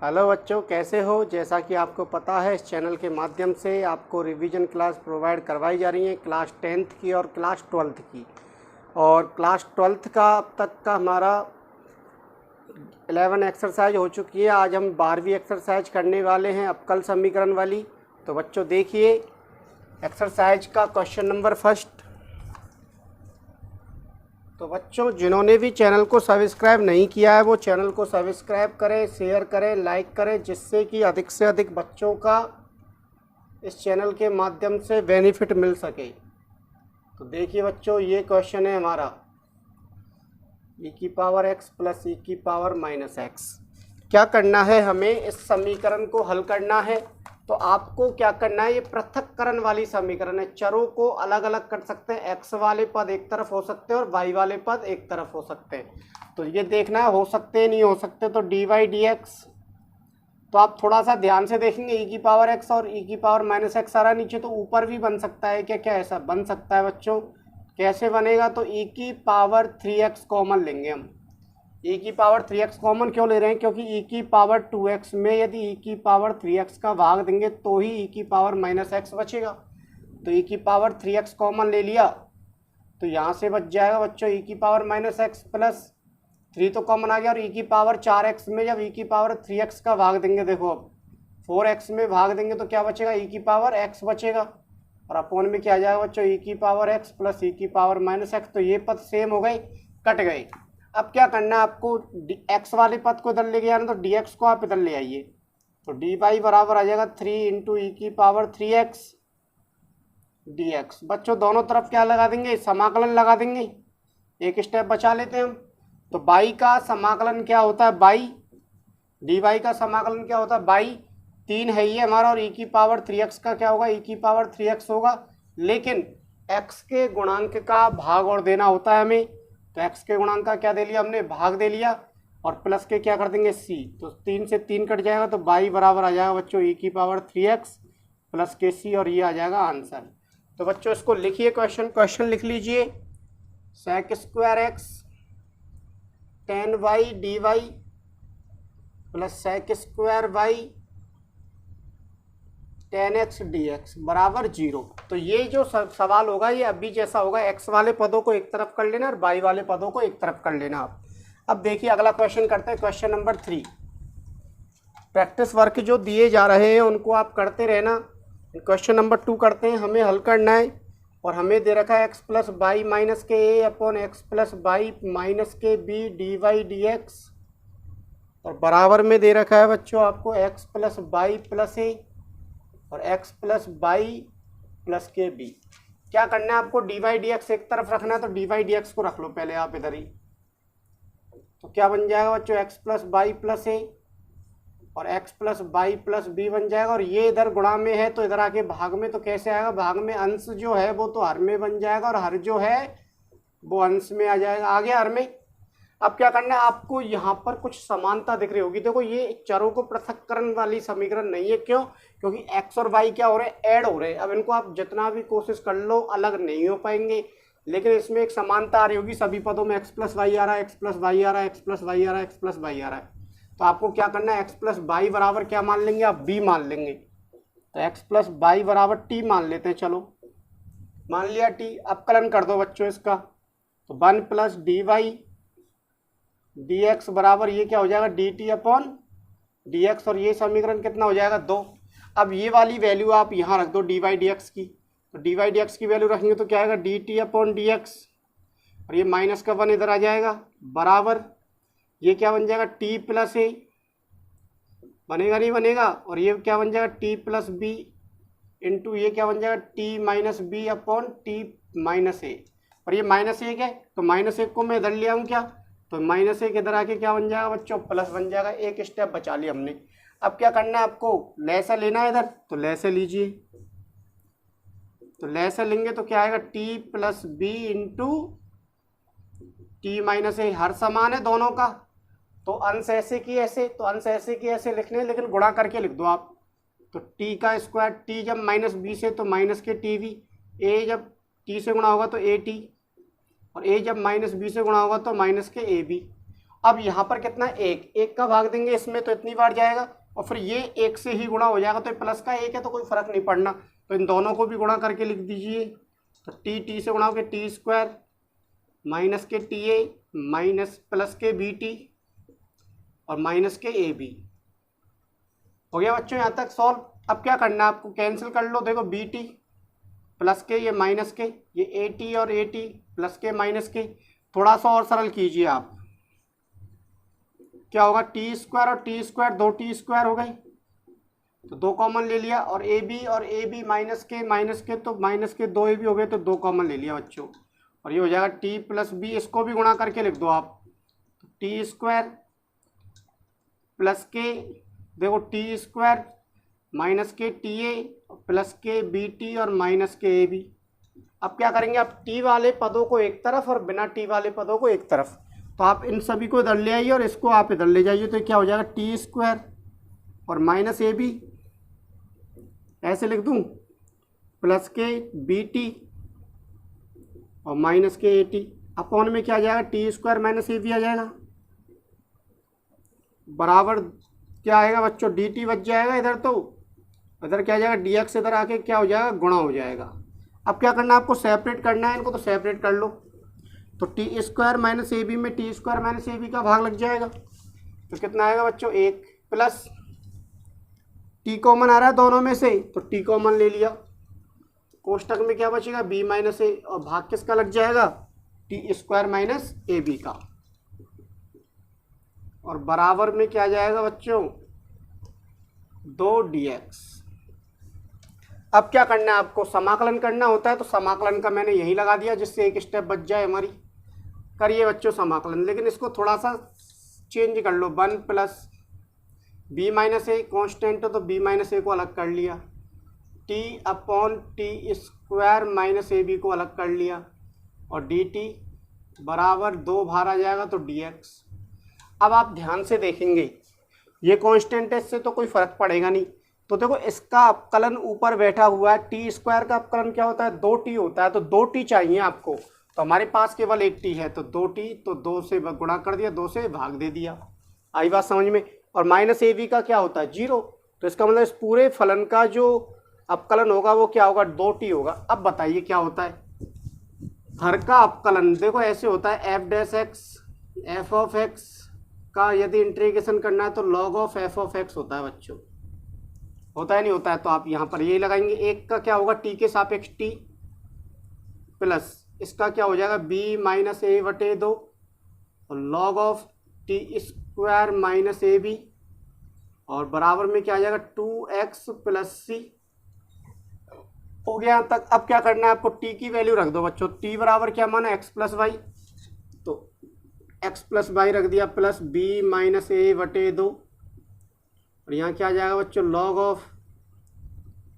Hello बच्चों, कैसे हो। जैसा कि आपको पता है, इस चैनल के माध्यम से आपको रिवीजन क्लास प्रोवाइड करवाई जा रही है, क्लास 10th की और क्लास 12th की। और क्लास 12th का अब तक का हमारा 11 एक्सरसाइज हो चुकी है। आज हम 12वीं एक्सरसाइज करने वाले हैं, अवकल समीकरण वाली। तो बच्चों देखिए एक्सरसाइज का क्वेश्चन नंबर फर्स्ट। तो बच्चों जिन्होंने भी चैनल को सब्सक्राइब नहीं किया है वो चैनल को सब्सक्राइब करें, शेयर करें, लाइक करें, जिससे कि अधिक से अधिक बच्चों का इस चैनल के माध्यम से बेनिफिट मिल सके। तो देखिए बच्चों, ये क्वेश्चन है हमारा e की पावर x प्लस e की पावर माइनस x। क्या करना है, हमें इस समीकरण को हल करना है। तो आपको क्या करना है, ये पृथक्करण वाली समीकरण है। चरों को अलग अलग कर सकते हैं, x वाले पद एक तरफ हो सकते हैं और y वाले पद एक तरफ हो सकते हैं। तो ये देखना है हो सकते हैं नहीं हो सकते। तो dy dx, तो आप थोड़ा सा ध्यान से देखेंगे, e की पावर x और e की पावर माइनस x आ रहा नीचे, तो ऊपर भी बन सकता है क्या? क्या ऐसा बन सकता है बच्चों? कैसे बनेगा? तो e की पावर 3x कॉमन लेंगे हम। e की पावर 3x कॉमन क्यों ले रहे हैं? क्योंकि e की पावर 2x में यदि e की पावर 3x का भाग देंगे तो ही e की पावर माइनस x बचेगा। तो e की पावर 3x कॉमन ले लिया तो यहाँ से बच जाएगा बच्चों e की पावर माइनस x प्लस 3 तो कॉमन आ गया। और e की पावर 4x में जब e की पावर 3x का भाग देंगे, देखो अब 4x में भाग देंगे तो क्या बचेगा? e की पावर x बचेगा। और अपोन में क्या आ जाएगा बच्चों? e की पावर x प्लस e की पावर माइनस x। तो ये पद सेम हो गए, कट गए। अब क्या करना है आपको, x वाले पद को इधर ले के आना, तो dx को आप इधर ले आइए। तो dy बराबर आ जाएगा 3 इंटू ई की पावर 3x dx। बच्चों दोनों तरफ क्या लगा देंगे? समाकलन लगा देंगे। एक स्टेप बचा लेते हैं हम। तो बाई का समाकलन क्या होता है? बाई dy का समाकलन क्या होता है? बाई 3 है ये हमारा, और e की पावर 3x का क्या होगा? e की पावर 3x होगा। लेकिन x के गुणांक का भाग और देना होता है हमें। तो x के गुणांक का क्या दे लिया हमने? भाग दे लिया। और प्लस के क्या कर देंगे? c। तो 3 से 3 कट जाएगा, तो y बराबर आ जाएगा बच्चों e की पावर 3x प्लस के c, और ये आ जाएगा आंसर। तो बच्चों इसको लिखिए, क्वेश्चन लिख लीजिए। sec square x tan y dy plus sec square y tan x dx बराबर 0। तो ये जो सवाल होगा ये अभी जैसा होगा, x वाले पदों को एक तरफ कर लेना और y वाले पदों को एक तरफ कर लेना आप। अब देखिए अगला क्वेश्चन करते हैं, क्वेश्चन नंबर 3। प्रैक्टिस वर्क जो दिए जा रहे हैं उनको आप करते रहना। क्वेश्चन नंबर 2 करते हैं, हमें हल करना है। और हमें दे रखा है x प्लस बाई माइनस के A upon X plus by minus के B D Y D x. और बराबर में दे रखा है बच्चों आपको x प्लस बाई प्लस ए और x प्लस बाई प्लस के बी। क्या करना है आपको? डी वाई डी एक्स एक तरफ रखना है, तो डी वाई डी एक्स को रख लो पहले आप इधर ही। तो क्या बन जाएगा बच्चों? x प्लस बाई प्लस ए और x plus by plus b बन जाएगा। और ये इधर गुणा में है तो इधर आके भाग में, तो कैसे आएगा? भाग में अंश जो है वो तो हर में बन जाएगा और हर जो है वो अंश में आ जाएगा। आ गया हर में। अब क्या करना है आपको? यहाँ पर कुछ समानता दिख रही होगी। देखो ये चरों को पृथक्करण वाली समीकरण नहीं है। क्यों? क्योंकि x और y क्या हो रहे हैं? ऐड हो रहे हैं। अब इनको आप जितना भी कोशिश कर लो अलग नहीं हो पाएंगे, लेकिन इसमें एक समानता आ रही होगी। सभी पदों में x प्लस वाई आ रहा है, x प्लस वाई आ रहा है, x प्लस वाई आ रहा है, x प्लस वाई आ रहा है। तो आपको क्या करना है? x प्लस वाई बराबर क्या मान लेंगे आप? b मान लेंगे। तो x प्लस वाई बराबर t मान लेते हैं। चलो मान लिया t। अवकलन कर दो बच्चों इसका। तो 1 plus d Y D x बराबर ये क्या हो जाएगा? D t upon d x. और ये समीकरण कितना हो जाएगा? 2। अब ये वाली वैल्यू आप यहाँ रख दो डी वाई डी एक्स की। तो डी वाई डी एक्स की वैल्यू रखेंगे तो क्या आएगा? D t upon d x. और ये माइनस का 1 इधर आ जाएगा, बराबर ये क्या बन जाएगा? टी प्लस ए। बनेगा नहीं बनेगा? और ये क्या बन जाएगा? टी प्लस बी इंटू ये क्या बन जाएगा? T minus B upon T minus A. और ये माइनस 1 है तो माइनस 1 को मैं इधर ले आऊँ क्या? तो माइनस 1 इधर आके क्या बन जाएगा बच्चों? प्लस बन जाएगा। एक स्टेप बचा लिया हमने। अब क्या करना है आपको? लैसा लेना है इधर, तो लैसा लीजिए। तो लैसा लेंगे तो क्या आएगा? T plus B into T minus A. हर समान है दोनों का, तो अंश ऐसे की ऐसे, तो अंश ऐसे की ऐसे लिखने हैं, लेकिन गुणा करके लिख दो आप। तो टी का स्क्वायर, टी जब माइनस बी से तो माइनस के टी वी, ए जब टी से गुणा होगा तो ए टी, और ए जब माइनस बी से गुणा होगा तो माइनस के ए बी। अब यहाँ पर कितना, एक, एक का भाग देंगे इसमें तो इतनी बार जाएगा, और फिर ये एक से ही गुणा हो जाएगा, तो प्लस का एक है तो कोई फर्क नहीं पड़ना, तो इन दोनों को भी गुणा करके लिख दीजिए। तो टी टी से गुणा हो के टी स्क्वायर माइनस के टी ए माइनस प्लस के बी टी और माइनस के ए बी। हो गया बच्चों यहाँ तक सॉल्व। अब क्या करना है आपको, कैंसिल कर लो, देखो बी टी प्लस के ये माइनस के, ये ए टी और ए टी प्लस के माइनस के, थोड़ा सा और सरल कीजिए आप, क्या होगा, टी स्क्वायर और टी स्क्वायर, दो टी स्क्वायर हो गई, तो दो कॉमन ले लिया, और ए बी माइनस के तो माइनस के दो ए बी हो गए तो दो कॉमन ले लिया बच्चों, और ये हो जाएगा टी प्लस बी, इसको भी गुणा करके लिख दो आप, तो टी स्क्वायर प्लस के, देखो टी स्क्वायर माइनस के टी ए प्लस के बी टी और माइनस के ए बी। अब क्या करेंगे, आप टी वाले पदों को एक तरफ और बिना टी वाले पदों को एक तरफ, तो आप इन सभी को इधर ले आइए और इसको आप इधर ले जाइए, तो क्या हो जाएगा, टी स्क्वायर और माइनस ए बी, ऐसे लिख दूं, प्लस के बी टी और माइनस के ए टी, अपॉन में क्या आ जाएगा, टी स्क्वायर माइनस ए बी आ जाएगा, बराबर क्या आएगा बच्चों, डी टी बच जाएगा इधर, तो इधर क्या आ जाएगा, डी एक्स इधर आके क्या हो जाएगा, गुणा हो जाएगा। अब क्या करना है आपको, सेपरेट करना है इनको, तो सेपरेट कर लो, तो टी स्क्वायर माइनस ए बी में टी स्क्वायर माइनस ए बी का भाग लग जाएगा, तो कितना आएगा बच्चों, एक, प्लस टी कॉमन आ रहा है दोनों में से, तो टी कॉमन ले लिया, कोष्टक में क्या बचेगा, बी माइनस ए, और भाग किसका लग जाएगा, टी स्क्वायर माइनस ए बी का, और बराबर में क्या जाएगा बच्चों, दो डी एक्स। अब क्या करना है आपको, समाकलन करना होता है, तो समाकलन का मैंने यही लगा दिया जिससे एक स्टेप बच जाए हमारी। करिए बच्चों समाकलन, लेकिन इसको थोड़ा सा चेंज कर लो, one plus b minus a, constant हो तो बी माइनस ए को अलग कर लिया, t upon t square minus ए बी को अलग कर लिया, और डी टी बराबर दो बाहर आ जाएगा तो डी एक्स। अब आप ध्यान से देखेंगे, ये कॉन्स्टेंट है, इससे तो कोई फर्क पड़ेगा नहीं, तो देखो इसका अपकलन ऊपर बैठा हुआ है, टी स्क्वायर का अपकलन क्या होता है, दो टी होता है, तो दो टी चाहिए आपको, तो हमारे पास केवल एक टी है, तो दो टी, तो दो से गुणा कर दिया, दो से भाग दे दिया, आई बात समझ में। और माइनस ए बी का क्या होता है, जीरो, तो इसका मतलब इस पूरे फलन का जो अपकलन होगा वो क्या होगा, दो टी होगा। अब बताइए क्या होता है, हर का अपकलन देखो ऐसे होता है, F dash x F of x का यदि इंटीग्रेशन करना है तो log of F of x होता है बच्चों, होता है नहीं होता है, तो आप यहाँ पर ये लगाएंगे, एक का क्या होगा, टी के सापेक्ष टी, प्लस इसका क्या हो जाएगा, बी माइनस ए बटे दो, और log of t square minus A b, और बराबर में क्या आ जाएगा, टू एक्स प्लस सी। हो गया यहाँ तक। अब क्या करना है आपको, टी की वैल्यू रख दो बच्चों, टी बराबर क्या माना, एक्स प्लस वाई, तो एक्स प्लस वाई रख दिया, प्लस बी माइनस ए बटे दो, और यहाँ क्या आ जाएगा बच्चों, log of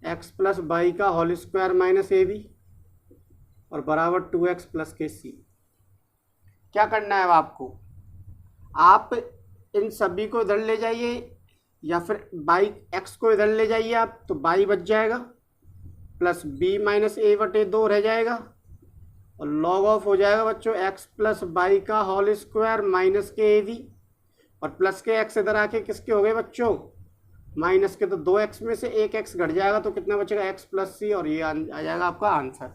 x plus y का होल स्क्वायर माइनस ए बी, और बराबर टू एक्स प्लस के सी। क्या करना है अब आपको, आप इन सभी को इधर ले जाइए, या फिर बाई एक्स को इधर ले जाइए आप, तो बाई बच जाएगा, प्लस बी माइनस ए बटे दो रह जाएगा, और लॉग ऑफ हो जाएगा बच्चों एक्स प्लस बाई का होल स्क्वायर माइनस के ए बी, और प्लस के एक्स इधर आके किसके हो गए बच्चों, माइनस के, तो दो एक्स में से एक एक्स घट जाएगा, तो कितना बचेगा, एक्स प्लस सी, और ये आ जाएगा आपका आंसर।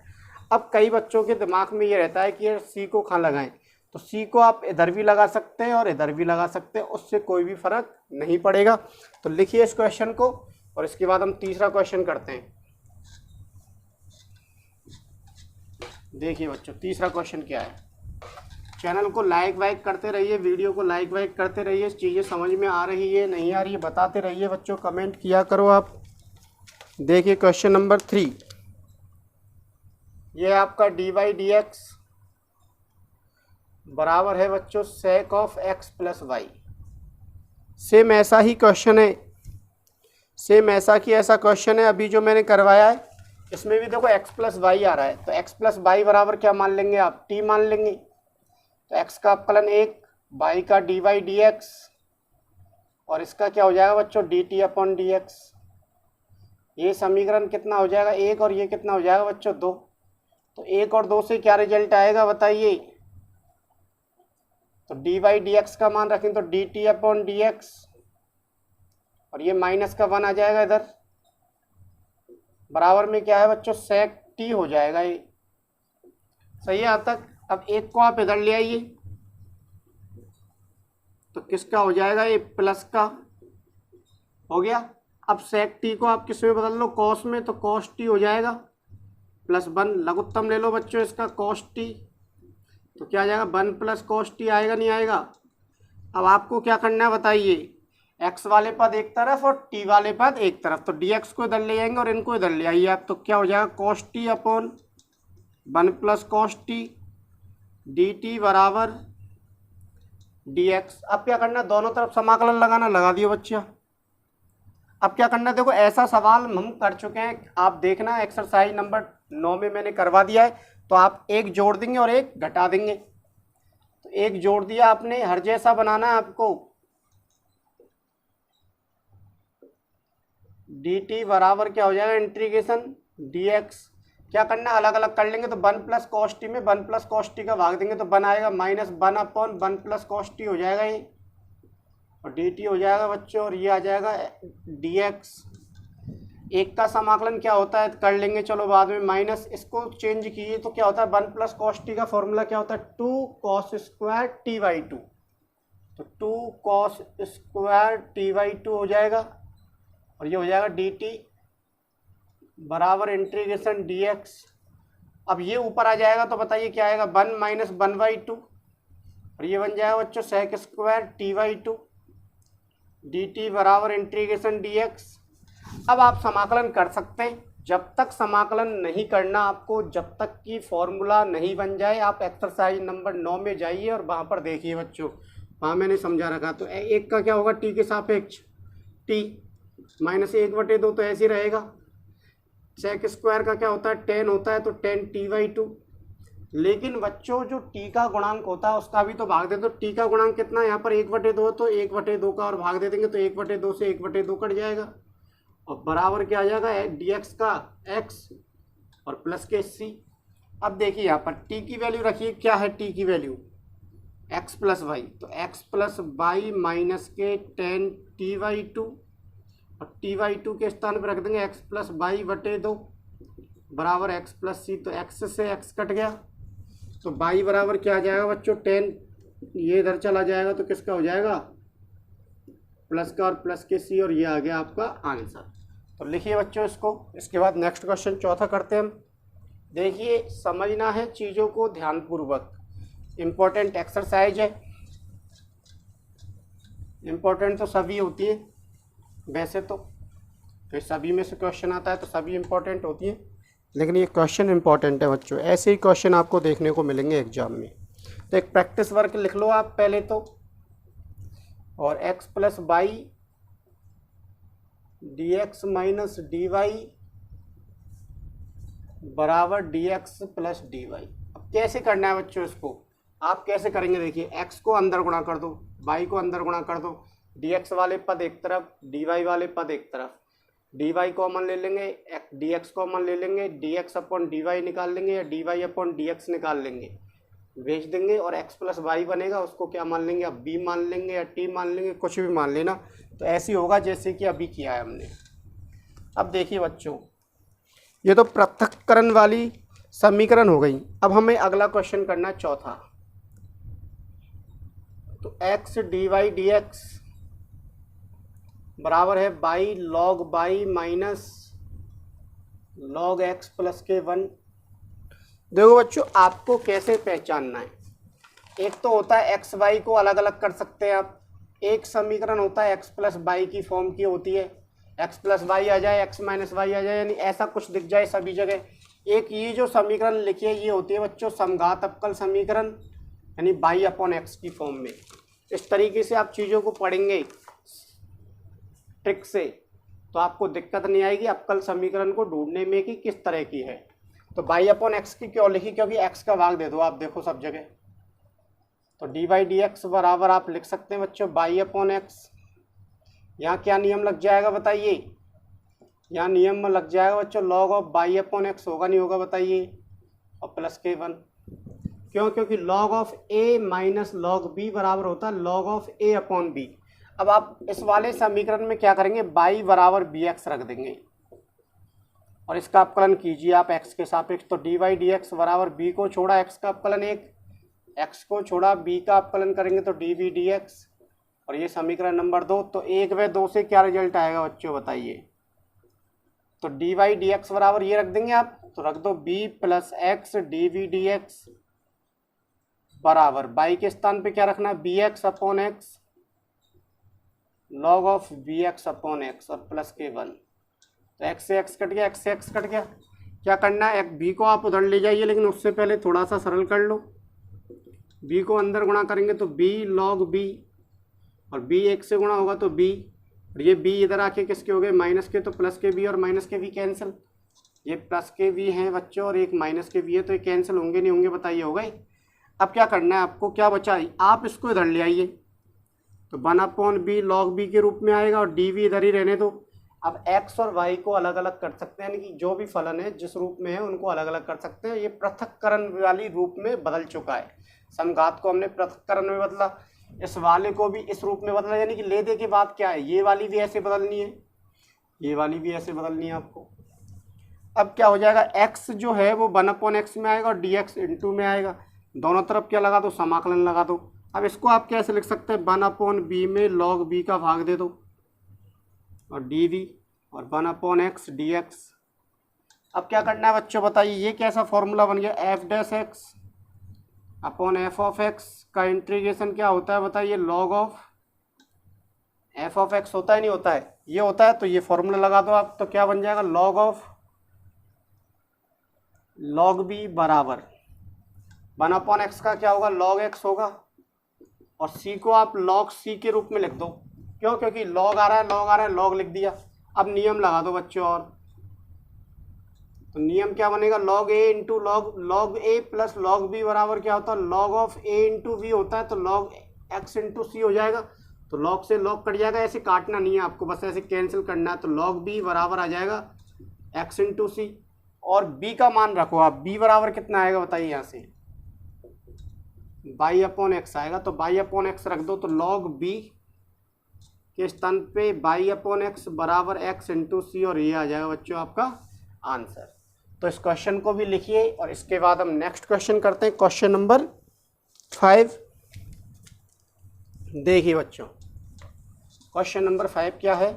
अब कई बच्चों के दिमाग में ये रहता है कि यार सी को कहाँ लगाएं, तो सी को आप इधर भी लगा सकते हैं और इधर भी लगा सकते हैं, उससे कोई भी फर्क नहीं पड़ेगा। तो लिखिए इस क्वेश्चन को, और इसके बाद हम तीसरा क्वेश्चन करते हैं। देखिए बच्चों तीसरा क्वेश्चन क्या है, चैनल को लाइक वाइक करते रहिए, वीडियो को लाइक वाइक करते रहिए, चीज़ें समझ में आ रही है नहीं आ रही है बताते रहिए बच्चों, कमेंट किया करो आप। देखिए क्वेश्चन नंबर 3, ये आपका डी वाई डी एक्स बराबर है बच्चों sec of x plus y. Same ऐसा ही क्वेश्चन है, सेम ऐसा की ऐसा क्वेश्चन है अभी जो मैंने करवाया है, इसमें भी देखो x प्लस वाई आ रहा है, तो x प्लस वाई बराबर क्या मान लेंगे आप, t मान लेंगे, तो x का अपकलन 1, y का डी वाई डी एक्स, और इसका क्या हो जाएगा बच्चों D t upon d x. ये समीकरण कितना हो जाएगा 1, और ये कितना हो जाएगा बच्चों 2, तो 1 और 2 से क्या रिजल्ट आएगा बताइए, तो डी वाई डी एक्स का मान रखें तो D t upon d x, और ये माइनस का 1 आ जाएगा इधर, बराबर में क्या है बच्चों सेक टी हो जाएगा ये। सही है यहाँ तक। अब एक को आप इधर ले आइए तो किसका हो जाएगा ये प्लस का हो गया। अब सेक टी को आप किस में बदल लो कॉस में, तो कॉस टी हो जाएगा प्लस 1, लघुत्तम ले लो बच्चों इसका कॉस टी, तो क्या आ जाएगा 1 प्लस कॉस टी, आएगा नहीं आएगा। अब आपको क्या करना है बताइए, एक्स वाले पद एक तरफ और टी वाले पद एक तरफ, तो डी एक्स को इधर ले जाएंगे और इनको इधर ले आइए आप, तो क्या हो जाएगा cos T upon 1 plus cos T D t बराबर डी एक्स। अब क्या करना है, दोनों तरफ समाकलन लगाना, लगा दियो बच्चा। अब क्या करना है, देखो ऐसा सवाल हम कर चुके हैं, आप देखना एक्सरसाइज नंबर 9 में मैंने करवा दिया है, तो आप एक जोड़ देंगे और एक घटा देंगे। तो एक जोड़ दिया आपने, हर जैसा बनाना है आपको, डी टी बराबर क्या हो जाएगा इंटीग्रेशन डी एक्स। क्या करना है, अलग अलग कर लेंगे, तो 1 प्लस कॉस टी में 1 प्लस कॉस टी का भाग देंगे तो 1 आएगा, minus 1 upon 1 plus cos T हो जाएगा ये, और डी टी हो जाएगा बच्चों, और ये आ जाएगा डी एक्स। एक का समाकलन क्या होता है कर लेंगे चलो बाद में, माइनस इसको चेंज कीजिए तो क्या होता है 1 प्लस कॉस टी का फॉर्मूला क्या होता है 2 कॉस स्क्वायर टी बाई 2, तो 2 कॉस स्क्वायर टी बाई 2 हो जाएगा, और ये हो जाएगा डी टी बराबर इंटीग्रेशन डी एक्स। अब ये ऊपर आ जाएगा तो बताइए क्या आएगा 1 माइनस 1 बाई 2, और ये बन जाएगा बच्चों sec square t by 2 d t बराबर इंटीग्रेशन डी एक्स। अब आप समाकलन कर सकते हैं, जब तक समाकलन नहीं करना आपको, जब तक कि फॉर्मूला नहीं बन जाए, आप एक्सरसाइज नंबर 9 में जाइए और वहाँ पर देखिए बच्चों, वहाँ मैंने समझा रखा। तो एक का क्या होगा टी के सापेक्ष टी माइनस 1/2 तो ऐसे ही रहेगा। सेक स्क्वायर का क्या होता है 10 होता है, तो 10 टी बाई 2, लेकिन बच्चों जो टी का गुणांक होता है उसका भी तो भाग दे, तो टी का गुणांक कितना है यहाँ पर 1/2, तो 1/2 का और भाग दे देंगे तो 1/2 से 1/2 कट जाएगा, और बराबर क्या आ जाएगा डी एक्स का एक्स और प्लस के सी। अब देखिए यहाँ पर टी की वैल्यू रखिए, क्या है टी की वैल्यू एक्स प्लस वाई, तो एक्स प्लस वाई माइनस के 10 टी बाई 2, और टी बाई 2 के स्थान पर रख देंगे एक्स प्लस वाई बटे 2 बराबर एक्स प्लस सी, तो एक्स से एक्स कट गया, तो वाई बराबर क्या आ जाएगा बच्चों 10, ये इधर चला जाएगा तो किसका हो जाएगा प्लस का और प्लस के सी, और ये आ गया आपका आंसर। तो लिखिए बच्चों इसको। इसके बाद नेक्स्ट क्वेश्चन चौथा करते हैं हम। देखिए समझना है चीज़ों को ध्यानपूर्वक, इम्पोर्टेंट एक्सरसाइज है, इम्पोर्टेंट तो सभी होती है वैसे तो सभी में से क्वेश्चन आता है तो सभी इम्पोर्टेंट होती है, लेकिन ये क्वेश्चन इम्पोर्टेंट है बच्चों, ऐसे ही क्वेश्चन आपको देखने को मिलेंगे एग्जाम में। तो एक प्रैक्टिस वर्क लिख लो आप पहले तो, और x plus y D x minus d y बराबर d x plus d y. अब कैसे करना है बच्चों इसको, आप कैसे करेंगे देखिए, x को अंदर गुणा कर दो, y को अंदर गुणा कर दो, dx वाले पद एक तरफ, dy वाले पद एक तरफ, dy कॉमन ले लेंगे, dx कॉमन ले लेंगे, dx अपॉन dy निकाल लेंगे या dy अपॉन dx निकाल लेंगे, भेज देंगे, और x प्लस वाई बनेगा, उसको क्या मान लेंगे अब b मान लेंगे या t मान लेंगे, कुछ भी मान लेना। तो ऐसे होगा जैसे कि अभी किया है हमने। अब देखिए बच्चों ये तो पृथक्करण वाली समीकरण हो गई। अब हमें अगला क्वेश्चन करना है चौथा। तो x d Y D x बराबर है by log by minus log x plus के 1। देखो बच्चों आपको कैसे पहचानना है, एक तो होता है एक्स वाई को अलग अलग कर सकते हैं आप, एक समीकरण होता है एक्स प्लस वाई की फॉर्म की होती है, एक्स प्लस वाई आ जाए एक्स माइनस वाई आ जाए, यानी ऐसा कुछ दिख जाए सभी जगह। एक ये जो समीकरण लिखी है ये होती है बच्चों समघात अवकल समीकरण, यानी वाई अपॉन एक्स की फॉर्म में। इस तरीके से आप चीज़ों को पढ़ेंगे ट्रिक से तो आपको दिक्कत नहीं आएगी अवकल समीकरण को ढूंढने में कि किस तरह की है। तो वाई अपॉन एक्स की क्यों लिखी, क्योंकि एक्स का भाग दे दो, आप देखो सब जगह। तो डी वाई डी एक्स बराबर आप लिख सकते हैं बच्चों वाई अपॉन एक्स। यहाँ क्या नियम लग जाएगा बताइए, यहाँ नियम में लग जाएगा बच्चों log of y upon x, होगा नहीं होगा बताइए, और प्लस के 1। क्यों? क्योंकि log of a minus log b बराबर होता है log of a upon b। अब आप इस वाले समीकरण में क्या करेंगे, y बराबर bx रख देंगे और इसका अपकलन कीजिए आप x के सापेक्ष। तो dy dx बराबर b को छोड़ा x का अपकलन 1, x को छोड़ा b का अपकलन करेंगे तो dv dx, और ये समीकरण नंबर 2। तो 1 व 2 से क्या रिजल्ट आएगा बच्चों बताइए? तो dy dx बराबर ये रख देंगे आप, तो रख दो b plus x dv dx बराबर y के स्थान पे क्या रखना है, bx upon x log of bx upon x और प्लस के 1। तो x से x कट गया, x से x कट गया। क्या करना है, b को आप उधर ले जाइए, लेकिन उससे पहले थोड़ा सा सरल कर लो। b को अंदर गुणा करेंगे तो b log b, और b 1 से गुणा होगा तो b, और ये b इधर आके किसके हो गए, माइनस के, तो प्लस के b और माइनस के b कैंसिल। ये प्लस के b हैं बच्चों और एक माइनस के b है, तो ये कैंसिल होंगे नहीं होंगे बताइए, हो गए। अब क्या करना है आपको, क्या बचा, आप इसको इधर ले आइए, तो 1/b log b के रूप में आएगा और dv इधर ही रहने दो। अब x और y को अलग अलग कर सकते हैं, यानी कि जो भी फलन है जिस रूप में है उनको अलग अलग कर सकते हैं। ये पृथक्करण वाली रूप में बदल चुका है, समघात को हमने पृथक्करण में बदला, इस वाले को भी इस रूप में बदला, यानी कि ले दे के बाद क्या है, ये वाली भी ऐसे बदलनी है, ये वाली भी ऐसे बदलनी है आपको। अब क्या हो जाएगा, x जो है वो 1/x में आएगा और dx इंटू में आएगा, दोनों तरफ क्या लगा दो, समाकलन लगा दो। अब इसको आप कैसे लिख सकते हैं, 1/b में log b का भाग दे दो और dv और 1/x dx। अब क्या करना है बच्चों बताइए, ये कैसा फॉर्मूला बन गया, f dash x upon f of x का इंटीग्रेशन क्या होता है बताइए, log of f of x होता है नहीं होता है, ये होता है। तो ये फॉर्मूला लगा दो आप, तो क्या बन जाएगा, log ऑफ log b बराबर 1/x का क्या होगा, log x होगा, और c को आप log c के रूप में लिख दो। क्यों? क्योंकि log आ रहा है, log आ रहा है, log लिख दिया। अब नियम लगा दो बच्चों, और तो नियम क्या बनेगा, log a into log a plus log b बराबर क्या होता है, log of a into v होता है, तो log x इंटू c हो जाएगा। तो log से log कट जाएगा, ऐसे काटना नहीं है आपको, बस ऐसे कैंसिल करना है। तो log b बराबर आ जाएगा x इंटू सी, और b का मान रखो आप, b बराबर कितना आएगा बताइए, यहाँ से y अपॉन एक्स आएगा, तो y अपॉन एक्स रख दो। तो log b के स्थान पे y अपॉन एक्स बराबर x इंटू सी, और ये आ जाएगा बच्चों आपका आंसर। तो इस क्वेश्चन को भी लिखिए और इसके बाद हम नेक्स्ट क्वेश्चन करते हैं, क्वेश्चन नंबर 5। देखिए बच्चों, क्वेश्चन नंबर 5 क्या है,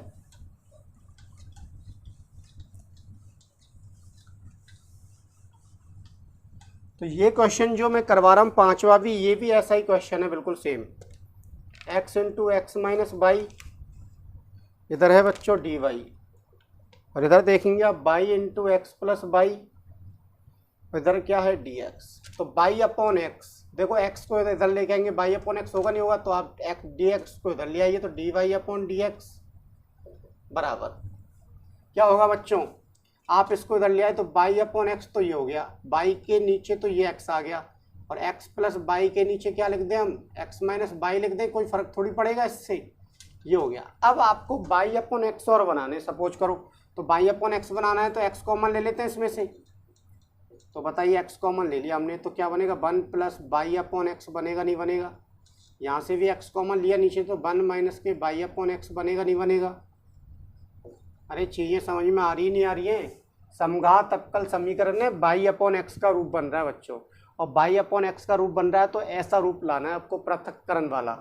तो ये क्वेश्चन जो मैं करवा रहा हूँ 5वां भी, ये भी ऐसा ही क्वेश्चन है, बिल्कुल same. x into x minus y, इधर है बच्चों dy, और इधर देखेंगे आप y into x plus y, इधर क्या है dx। तो y अपॉन एक्स, देखो x को इधर लेके आएंगे, y अपॉन एक्स होगा नहीं होगा, तो आप dx को इधर ले आइए, तो dy अपॉन dx बराबर क्या होगा बच्चों, आप इसको इधर ले आए तो y अपॉन एक्स, तो ये हो गया, y के नीचे तो ये x आ गया, और x प्लस वाई के नीचे क्या लिख दें हम, x माइनस वाई लिख दें, कोई फर्क थोड़ी पड़ेगा इससे, ये हो गया। अब आपको y अपॉन एक्स और बनाने, सपोज करो तो y अपॉन एक्स बनाना है, तो x कॉमन ले लेते हैं इसमें से। तो बताइए x कॉमन ले लिया हमने, तो क्या बनेगा, 1 प्लस y अपॉन एक्स बनेगा नहीं बनेगा, यहाँ से भी x कॉमन लिया नीचे, तो 1 माइनस के y अपॉन एक्स बनेगा नहीं बनेगा। अरे चीज़ें समझ में आ रही नहीं आ रही है, समघात अवकल समीकरण में y अपॉन एक्स का रूप बन रहा है बच्चों, और y अपॉन एक्स का रूप बन रहा है, तो ऐसा रूप लाना है आपको पृथक्करण वाला।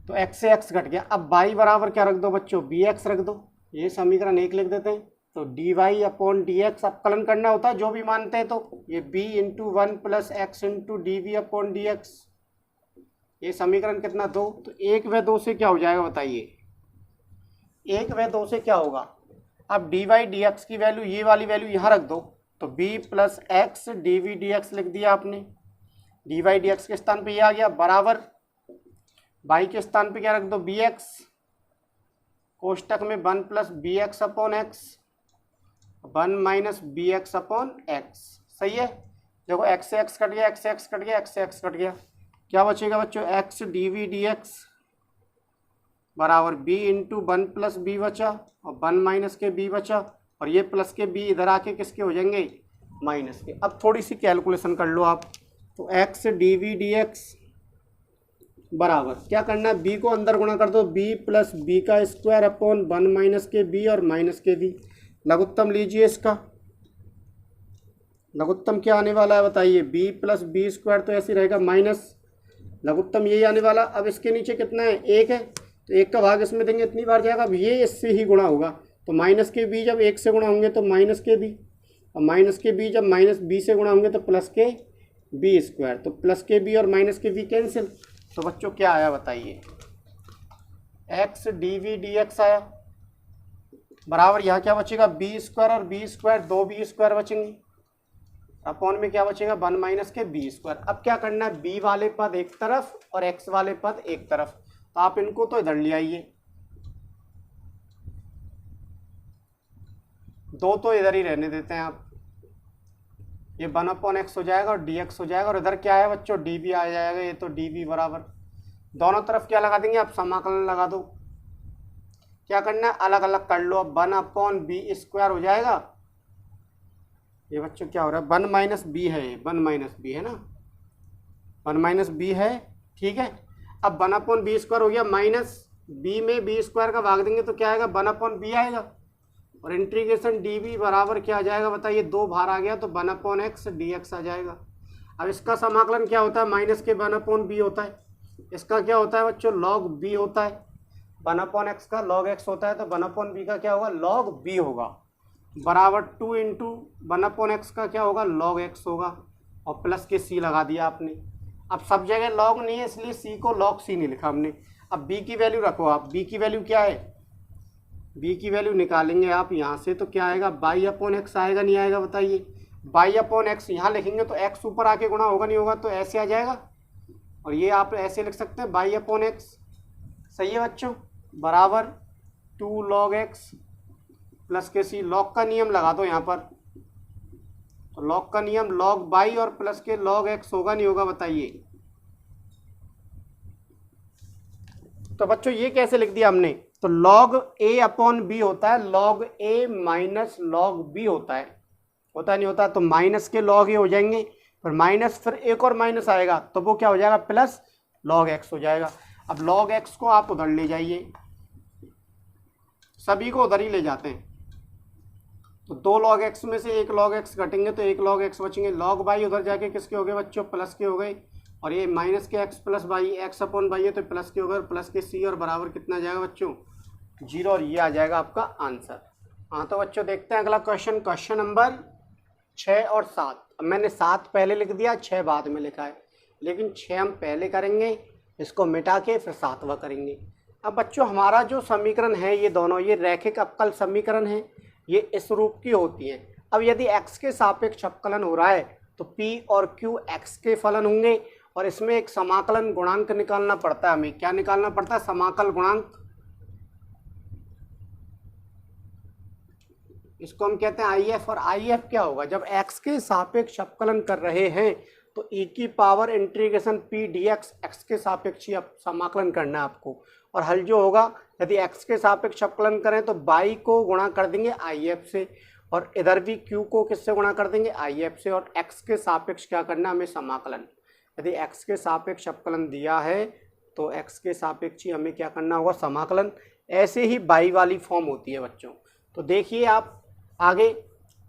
तो x से x घट गया, अब y बराबर क्या रख दो बच्चों, bx रख दो, ये समीकरण 1 लिख देते हैं। तो dy अपॉन dx अपकलन करना होता है जो भी मानते हैं, तो ये b into 1 plus x into dv upon dx, ये समीकरण कितना 2, तो 1 व 2 से क्या हो जाएगा बताइए, 1 व 2 से क्या होगा। अब dy dx की वैल्यू, ये वाली वैल्यू यहाँ रख दो, तो b plus x dv dx लिख दिया आपने, dy dx के स्थान पे ये आ गया, बराबर y के स्थान पे क्या रख दो, bx, कोष्टक में 1 plus b x upon x, 1 minus b x upon x, सही है। देखो x से x कट गया, x से x कट गया, x से x कट गया, क्या बचेगा बच्चों, x dv dx बराबर b इंटू 1 प्लस बी बचा, और 1 माइनस के b बचा, और ये प्लस के b इधर आके किसके हो जाएंगे, माइनस के। अब थोड़ी सी कैलकुलेशन कर लो आप, तो x d v d x बराबर क्या करना है, बी को अंदर गुणा कर दो, बी प्लस बी का स्क्वायर अपॉन 1 माइनस के बी और माइनस के बी। लघुत्तम लीजिए इसका, लघुत्तम क्या आने वाला है बताइए, बी प्लस बी स्क्वायर तो ऐसे रहेगा माइनस, लघुत्तम यही आने वाला। अब इसके नीचे कितना है, एक है, तो एक का भाग इसमें देंगे इतनी बार जाएगा। अब ये इससे ही गुणा होगा, तो माइनस के बी जब एक से गुणा होंगे तो माइनस के बी, और माइनस के बी जब माइनस बी से गुणा होंगे तो प्लस के बी स्क्वायर। तो प्लस के बी और माइनस के बी कैंसिल। तो बच्चों क्या आया बताइए, x d v d x आया बराबर, यहाँ क्या बचेगा, बी स्क्वायर और बी स्क्वायर, दो बी स्क्वायर बचेंगे, अपॉन में क्या बचेगा 1 माइनस के बी स्क्वायर। अब क्या करना है, बी वाले पद एक तरफ और एक्स वाले पद एक तरफ, तो आप इनको तो इधर ले आइए, दो तो इधर ही रहने देते हैं आप, ये 1/x हो जाएगा और dx हो जाएगा, और इधर क्या है बच्चों, dv आ जाएगा, ये तो dv बराबर, दोनों तरफ क्या लगा देंगे आप, समाकलन लगा दो। क्या करना है, अलग अलग कर लो, अब 1/b स्क्वायर हो जाएगा, ये बच्चों क्या हो रहा है, 1 माइनस बी है, 1 माइनस बी है ना, 1 माइनस बी है, ठीक है। अब 1/b स्क्वायर हो गया, माइनस b में b स्क्वायर का भाग देंगे तो क्या आएगा, 1/b आएगा, और इंटीग्रेशन dv बराबर क्या आ जाएगा बताइए, दो बाहर आ गया तो 1/x dx आ जाएगा। अब इसका समाकलन क्या होता है, माइनस के 1/b होता है, इसका क्या होता है बच्चों, log b होता है, 1/x का log x होता है, तो 1/b का क्या होगा, log b होगा, बराबर 2 इंटू 1/x का क्या होगा, log x होगा, और प्लस के c लगा दिया आपने। अब सब जगह log नहीं है इसलिए c को log c नहीं लिखा हमने। अब b की वैल्यू रखो आप, b की वैल्यू क्या है, b की वैल्यू निकालेंगे आप यहाँ से तो क्या आएगा, y/x आएगा नहीं आएगा बताइए, y/x यहाँ लिखेंगे तो x ऊपर आके गुणा होगा नहीं होगा, तो ऐसे आ जाएगा, और ये आप ऐसे लिख सकते हैं y/x, सही है बच्चों, बराबर 2 log x प्लस के c, log का नियम लगा दो यहाँ पर, तो log का नियम log y और प्लस के log x होगा नहीं होगा बताइए। तो बच्चों ये कैसे लिख दिया हमने, तो log a/b होता है, log a minus log b होता है, होता नहीं होता, तो माइनस के log a हो जाएंगे, फिर माइनस, फिर एक और माइनस आएगा तो वो क्या हो जाएगा, प्लस log x हो जाएगा। अब log x को आप उधर ले जाइए, सभी को उधर ही ले जाते हैं, तो 2 log x में से 1 log x घटेंगे तो 1 log x बचेंगे, log y उधर जाके किसके हो गए बच्चों, प्लस के हो गए, और ये माइनस के x प्लस वाई, x/y है तो प्लस के हो गए, प्लस के c, और बराबर कितना आ जाएगा बच्चों, 0, और ये आ जाएगा आपका आंसर। हाँ तो बच्चों देखते हैं अगला क्वेश्चन, क्वेश्चन नंबर 6 और 7। अब मैंने 7 पहले लिख दिया, 6 बाद में लिखा है, लेकिन 6 हम पहले करेंगे, इसको मिटा के फिर 7वां करेंगे। अब बच्चों हमारा जो समीकरण है ये दोनों, ये रैखिक अवकल समीकरण है, ये इस रूप की होती है। अब यदि x के सापेक्ष अवकलन हो रहा है तो p और q x के फलन होंगे, और इसमें एक समाकलन गुणांक निकालना पड़ता है हमें, क्या निकालना पड़ता है, समाकल गुणांक, इसको हम कहते हैं IF। और IF क्या होगा, जब x के सापेक्ष अवकलन कर रहे हैं तो e की power integration p dx x के सापेक्ष ही समाकलन करना है आपको, और हल जो होगा, यदि x के सापेक्ष अवकलन करें तो y को गुणा कर देंगे IF से, और इधर भी q को किससे गुणा कर देंगे, IF से, और x के सापेक्ष क्या करना हमें, समाकलन। यदि x के सापेक्ष अवकलन दिया है तो x के सापेक्ष ही हमें क्या करना होगा, समाकलन। ऐसे ही y वाली फॉर्म होती है बच्चों। तो देखिए आप आगे,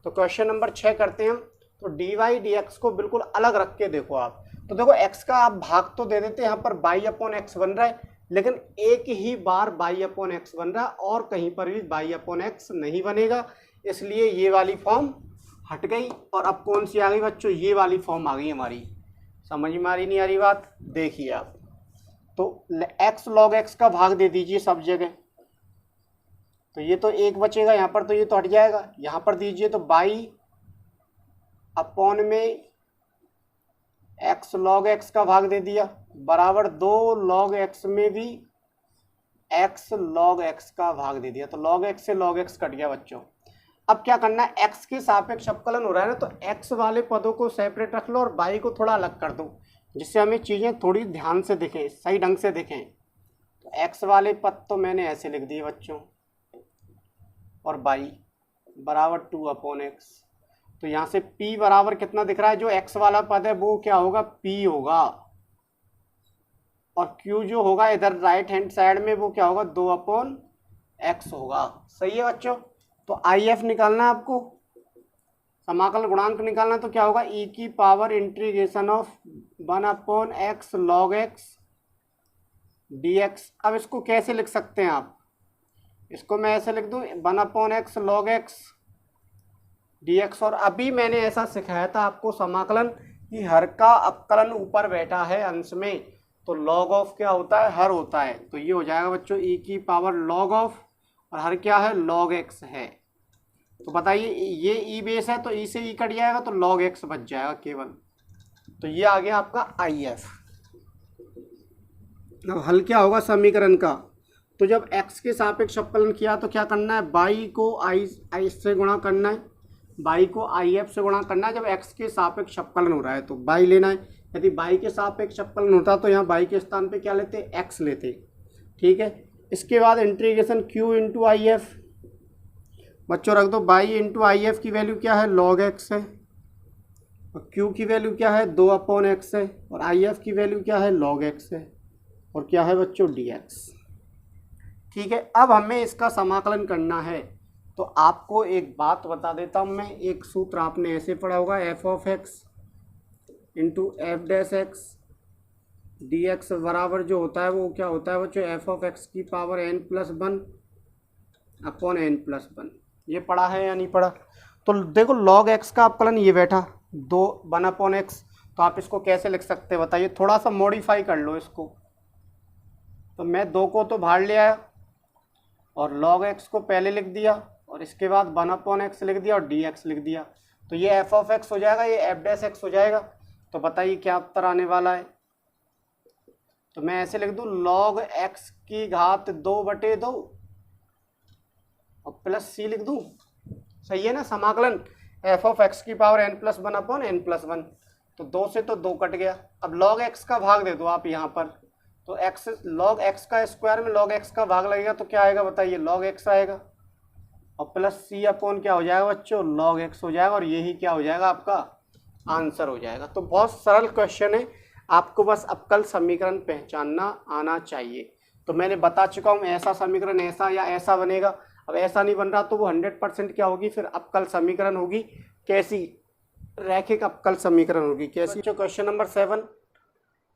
तो क्वेश्चन नंबर 6 करते हैं, तो dy dx को बिल्कुल अलग रख के देखो आप, तो देखो x का आप भाग तो दे देते हैं, यहाँ पर y/x बन रहा है, लेकिन एक ही बार y/x बन रहा है, और कहीं पर भी y/x नहीं बनेगा, इसलिए ये वाली फॉर्म हट गई, और अब कौन सी आ गई बच्चों, ये वाली फॉर्म आ गई हमारी। समझ में आ रही नहीं आ रही बात, देखिए आप, तो x log x का भाग दे दीजिए सब जगह, तो ये तो एक बचेगा यहाँ पर, तो ये तो हट जाएगा, यहाँ पर दीजिए तो y/में x log x का भाग दे दिया, बराबर 2 log x में भी x log x का भाग दे दिया, तो log x से log x कट गया बच्चों। अब क्या करना है, x के सापेक्ष अवकलन हो रहा है ना, तो x वाले पदों को सेपरेट रख लो और y को थोड़ा अलग कर दो, जिससे हमें चीज़ें थोड़ी ध्यान से दिखें, सही ढंग से दिखें। तो x वाले पद तो मैंने ऐसे लिख दिए बच्चों, और y बराबर 2/x, तो यहाँ से p बराबर कितना दिख रहा है, जो x वाला पद है वो क्या होगा, p होगा, और q जो होगा इधर राइट हैंड साइड में वो क्या होगा, 2/x होगा। सही है बच्चों। तो IF निकालना है आपको, समाकल गुणांक निकालना, तो क्या होगा, e की power integration of 1/x log x dx। अब इसको कैसे लिख सकते हैं आप, इसको मैं ऐसे लिख दूं 1/x log x dx। और अभी मैंने ऐसा सिखाया था आपको समाकलन कि हर का अवकलन ऊपर बैठा है अंश में, तो log ऑफ क्या होता है, हर होता है। तो ये हो जाएगा बच्चों e की पावर log ऑफ, और हर क्या है, log x है। तो बताइए ये e बेस है तो e से e कट जाएगा तो log x बच जाएगा केवल। तो ये आ गया आपका IF। अब हल क्या होगा समीकरण का, तो जब x के सापेक्ष अवकलन किया तो क्या करना है, y को i से गुणा करना है, y को IF से गुणा करना है। जब x के सापेक्ष अवकलन हो रहा है तो y लेना है, यदि y के सापेक्ष अवकलन होता तो यहाँ y के स्थान पे क्या लेते, x लेते। ठीक है, इसके बाद इंटीग्रेशन q इंटू IF, बच्चों रख दो, y इंटू IF की वैल्यू क्या है, log x है, और q की वैल्यू क्या है, 2/x है, और IF की वैल्यू क्या है, log x है, और क्या है बच्चों, dx। ठीक है, अब हमें इसका समाकलन करना है। तो आपको एक बात बता देता हूँ मैं, एक सूत्र आपने ऐसे पढ़ा होगा, f(x) इंटू f(x) dx बराबर जो होता है वो क्या होता है बच्चों, f(x) की पावर n+1 अपॉन n+1। ये पढ़ा है या नहीं पढ़ा। तो देखो log x का अवकलन ये बैठा 1/x, तो आप इसको कैसे लिख सकते हैं बताइए, थोड़ा सा मॉडिफाई कर लो इसको। तो मैं 2 को तो बाहर ले आया और log x को पहले लिख दिया, और इसके बाद 1/x लिख दिया और dx लिख दिया। तो ये f(x) हो जाएगा, ये f(x) हो जाएगा। तो बताइए क्या उत्तर आने वाला है। तो मैं ऐसे लिख दूं, log x की घात 2/2 और प्लस c लिख दूं। सही है ना, समाकलन f(x) की पावर n+1 अपॉन n+1। तो 2 से तो 2 कट गया। अब log x का भाग दे दो आप यहाँ पर, तो x log x का स्क्वायर में log x का भाग लगेगा तो क्या आएगा बताइए, log x आएगा, और प्लस c अपॉन क्या हो जाएगा बच्चों, log x हो जाएगा, और यही क्या हो जाएगा, आपका आंसर हो जाएगा। तो बहुत सरल क्वेश्चन है, आपको बस अवकल समीकरण पहचानना आना चाहिए। तो मैंने बता चुका हूँ, ऐसा समीकरण ऐसा या ऐसा बनेगा। अब ऐसा नहीं बन रहा तो वो 100% क्या होगी, फिर अवकल समीकरण होगी। कैसी, रैखिक अवकल समीकरण होगी। कैसी, क्वेश्चन नंबर 7,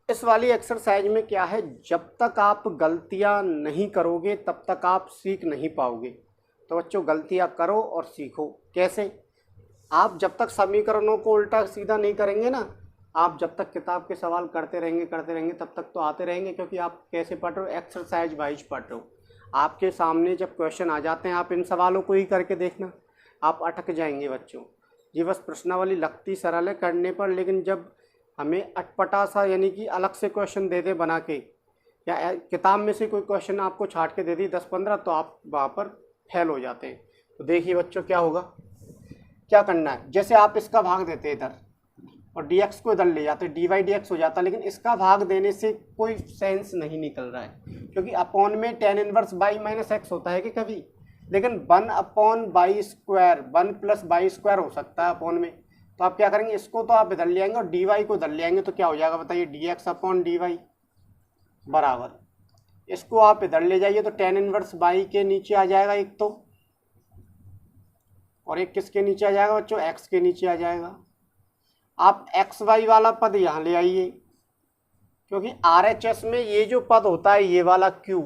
इस वाली एक्सरसाइज में क्या है, जब तक आप गलतियां नहीं करोगे तब तक आप सीख नहीं पाओगे। तो बच्चों गलतियां करो और सीखो। कैसे, आप जब तक समीकरणों को उल्टा सीधा नहीं करेंगे ना, आप जब तक किताब के सवाल करते रहेंगे तब तक तो आते रहेंगे, क्योंकि आप कैसे पढ़ रहे हो, एक्सरसाइज वाइज पढ़ रहे हो। आपके सामने जब क्वेश्चन आ जाते हैं, आप इन सवालों को ही करके देखना, आप अटक जाएंगे बच्चों। ये बस प्रश्नावली लगती सरल है करने पर, लेकिन जब हमें अटपटा सा यानी कि अलग से क्वेश्चन दे दे बना के, या किताब में से कोई क्वेश्चन आपको छाट के दे दी 10-15, तो आप वहाँ पर फेल हो जाते हैं। तो देखिए बच्चों क्या होगा, क्या करना है, जैसे आप इसका भाग देते इधर और dx को इधर ले जाते, dy dx हो जाता, लेकिन इसका भाग देने से कोई सेंस नहीं निकल रहा है, क्योंकि अपॉन में tan inverse y minus x होता है कि कभी, लेकिन 1/y², 1+y² हो सकता है अपॉन में। तो आप क्या करेंगे, इसको तो आप इधर ले आएंगे और dy को इधर ले आएंगे, तो क्या हो जाएगा बताइए, dx अपॉन dy बराबर, इसको आप इधर ले जाइए तो tan इनवर्स y के नीचे आ जाएगा एक तो, और एक किसके नीचे आ जाएगा बच्चों, x के नीचे आ जाएगा। आप xy वाला पद यहाँ ले आइए, क्योंकि RHS में ये जो पद होता है ये वाला q,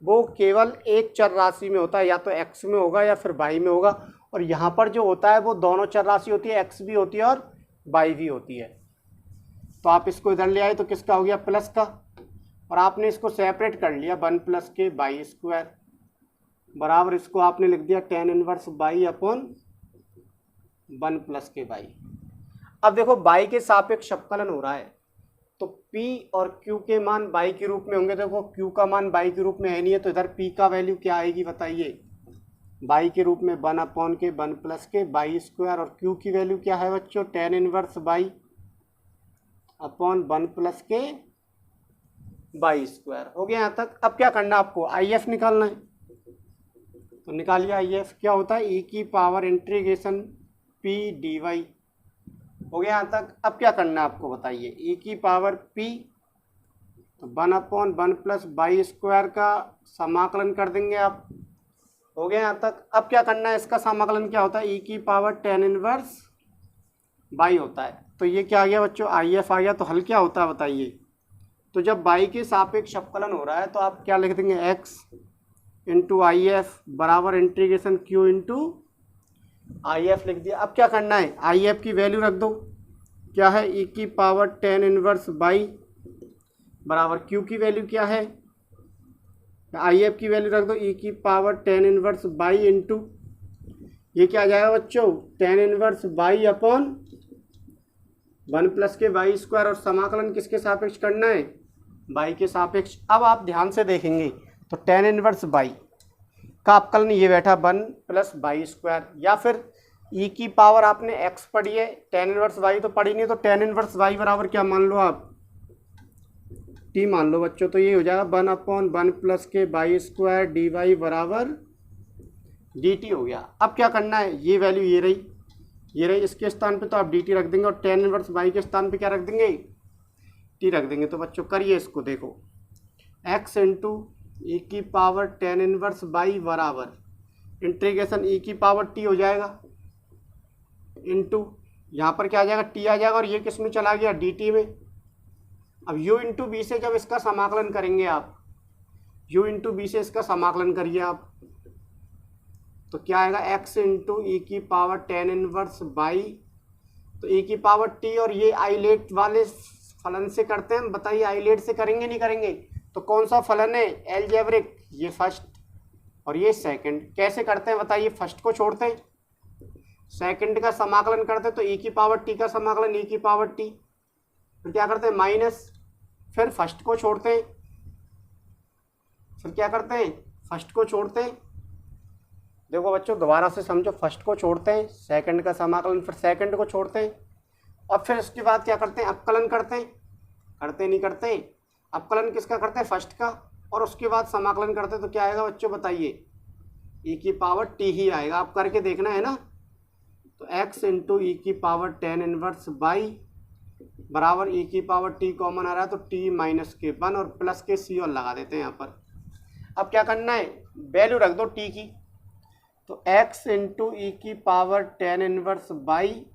वो केवल एक चर राशि में होता है, या तो x में होगा या फिर y में होगा, और यहाँ पर जो होता है वो दोनों चर राशि होती है, x भी होती है और y भी होती है। तो आप इसको इधर ले आए तो किसका हो गया, प्लस का, और आपने इसको सेपरेट कर लिया 1+y² बराबर, इसको आपने लिख दिया tan inverse y upon 1+y। अब देखो y के सापेक्ष अवकलन हो रहा है, तो p और q के मान y के रूप में होंगे। देखो q का मान y के रूप में है नहीं है, तो इधर p का वैल्यू क्या आएगी बताइए, y के रूप में 1/1+y², और q की वैल्यू क्या है बच्चों, tan inverse y upon 1+y²। हो गया यहाँ तक। अब क्या करना, आपको IF निकालना है, तो निकालिए IF। क्या होता है, e की power integration p d y हो गया यहाँ तक। अब क्या करना है आपको बताइए, ई की पावर पी तो 1/1 प्लस बाई स्क्वायर का समाकलन कर देंगे आप। हो गया यहाँ तक। अब क्या करना है, इसका समाकलन क्या होता है, ई की पावर टेन इनवर्स बाई होता है। तो ये क्या आ गया बच्चों, आई एफ आ गया। तो हल क्या होता है बताइए, तो जब बाई के सापेक्ष अवकलन हो रहा है तो आप क्या लिख देंगे, एक्स इंटू आई एफ बराबर integration Q into I F लिख दिया। अब क्या करना है, आई एफ की वैल्यू रख दो, क्या है, ई की पावर टेन इनवर्स बाई बराबर क्यू की वैल्यू क्या है, आई एफ की वैल्यू रख दो, ई की power ten inverse by into ये क्या आ जाएगा बच्चों, ten inverse by upon 1 plus के बाई स्क्वायर, और समाकलन किसके सापेक्ष करना है, बाई के सापेक्ष। अब आप ध्यान से देखेंगे तो टेन इनवर्स बाई का अवकलन ये बैठा 1 प्लस बाई स्क्वायर, या फिर ई की पावर आपने एक्स पढ़ी है, टेन इनवर्स वाई तो पढ़ी नहीं, तो टेन इनवर्स वाई बराबर क्या मान लो आप, टी मान लो बच्चों। तो ये हो जाएगा 1/1 प्लस के बाई स्क्वायर डी वाई बराबर डी टी हो गया। अब क्या करना है, ये वैल्यू ये रही, इसके स्थान पे तो आप डी टी रख देंगे, और टेन इनवर्स बाई के स्थान पे क्या रख देंगे, टी रख देंगे। तो बच्चों करिए इसको, देखो एक्स इंटू ई की पावर टेन इनवर्स बाई बराबर इंटीग्रेशन ई की पावर टी हो जाएगा इंटू यहाँ पर क्या आ जाएगा, टी आ जाएगा, और ये किस में चला गया, डी टी में। अब u इंटू बी से जब इसका समाकलन करेंगे आप, u इंटू बी से इसका समाकलन करिए आप, तो क्या आएगा, x इंटू ई की पावर टेन इनवर्स बाई, तो ई की पावर t, और ये आइलेट वाले फलन से करते हैं, बताइए आइलेट से करेंगे नहीं करेंगे, तो कौन सा फलन है, एलजेब्रिक, ये फर्स्ट और ये सेकंड। कैसे करते हैं बताइए, फर्स्ट को छोड़ते हैं, सेकंड का समाकलन करते हैं, तो ई की पावर टी का समाकलन ई की पावर टी, फिर क्या करते हैं माइनस, फिर फर्स्ट को छोड़ते हैं, फिर क्या करते हैं, फर्स्ट को छोड़ते हैं। देखो बच्चों दोबारा से समझो, फर्स्ट को छोड़ते हैं, सेकंड का समाकलन, फिर सेकंड को छोड़ते हैं, और फिर उसके बाद क्या करते हैं, अवकलन करते हैं, करते नहीं करते, अवकलन किसका करते हैं, फर्स्ट का, और उसके बाद समाकलन करते हैं। तो क्या आएगा बच्चों बताइए, ई की पावर टी ही आएगा। आप करके देखना है ना, तो एक्स इंटू ई की पावर टेन इनवर्स बाई बराबर ई की पावर टी कॉमन आ रहा है, तो टी माइनस के 1 और प्लस के सी और लगा देते हैं यहाँ पर। अब क्या करना है, वैल्यू रख दो टी की, तो x इंटू ई की पावर टेन इनवर्स बाई